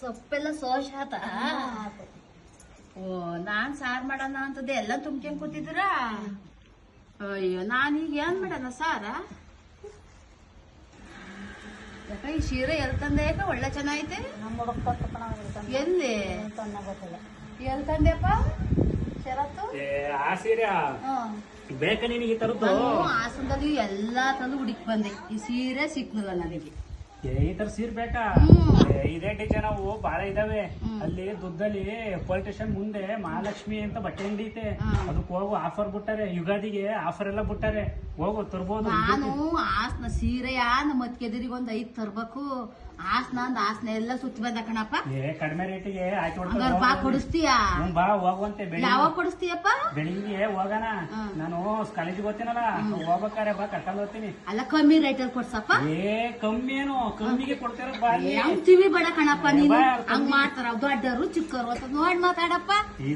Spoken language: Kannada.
ಸೊಪ್ಪೆಲ್ಲ ಸೋಶ ಆತ ಓ ನಾನ್ ಸಾರ್ ಮಾಡೋಣ ಅಂತದ್ದೆ ಎಲ್ಲ ತುಂಬ್ಕೊಂಡ್ ಕೂತಿದ್ದೀರಾ ಅಯ್ಯೋ ನಾನೀಗ ಏನ್ ಮಾಡೋಣ ಸಾರ ಯಾಕ ಈ ಸೀರೆ ಎಲ್ ತಂದೆ ಯಾಕ ಒಳ್ಳೆ ಚೆನ್ನಾಗೈತೆ ಎಲ್ಲಿ ಎಲ್ ತಂದೆಪ್ಪ ಶರತ್ತು ಆ ಸೀರೆ ಬೇಕ ನಿನಗೆ ತರದ್ದು ಹಾಸನದಲ್ಲಿ ಎಲ್ಲಾ ತಂದು ಹುಡುಕ್ ಬಂದೆ ಈ ಸೀರೆ ಸಿಕ್ನಲ್ಲ ನನಗೆ ಈ ತರ ಸೀರೆ ಬೇಕಾ ಇದೇ ಡಿಸೈನ್ ಅವು ಬಾಳ ಇದಾವೆ ಅಲ್ಲಿ ದುಡ್ಡಲ್ಲಿ ಪೊಲೀಸ್ ಸ್ಟೇಷನ್ ಮುಂದೆ ಮಹಾಲಕ್ಷ್ಮಿ ಅಂತ ಬಟ್ಟೆ ಅಂಗಡಿ ಐತೆ ಅದಕ್ಕೆ ಹೋಗು ಆಫರ್ ಬಿಟ್ಟಾರೆ ಯುಗಾದಿಗೆ ಆಫರ್ ಎಲ್ಲ ಬಿಟ್ಟಾರೆ ಹೋಗು ತರ್ಬೋದು ನಾನು ಹಾಸನ ಸೀರೆಯ ನಮ್ಮ ಅತ್ತಿಗೆದಿರಿಗೆ ಒಂದ್ 5 ತರ್ಬೇಕು ಹಾಸನ ಎಲ್ಲ ಸುತ್ತಿ ಬಂದ ಕಣಪ್ಪ ಕಡಿಮೆ ರೇಟಿಗೆ ಹಾಕಿ ಬಾ ಕೊಡಿಸ್ತೀಯಾ ಬಾ ಹೋಗುವಂತೆ ಯಾವಾಗ ಕೊಡಿಸ್ತೀಯಪ್ಪ ಬೆಳಿಗ್ಗೆ ಹೋಗೋಣ ನಾನು ಕಾಲೇಜಿಗೆ ಹೋಗ್ತೀನಲ್ಲ ಹೋಗ್ಬೇಕಾರೆ ಬಾ ಕರ್ಕೊಂಡು ಹೋಗ್ತೀನಿ ಅಲ್ಲ ಕಮ್ಮಿ ರೇಟಲ್ಲಿ ಕೊಡ್ಸಪ್ಪ ಕಮ್ಮಿ ಏನು ಕಮ್ಮಿಗೆ ಕೊಡ್ತಾರ ಬಾ ಟಿವಿ ಬೇಡ ಕಣಪ್ಪ ನೀನು ಹಂಗ್ ಮಾಡ್ತಾರ ದೊಡ್ಡರು ಚಿಕ್ಕರು ಅಂತ ನೋಡ್ ಮಾತಾಡಪ್ಪ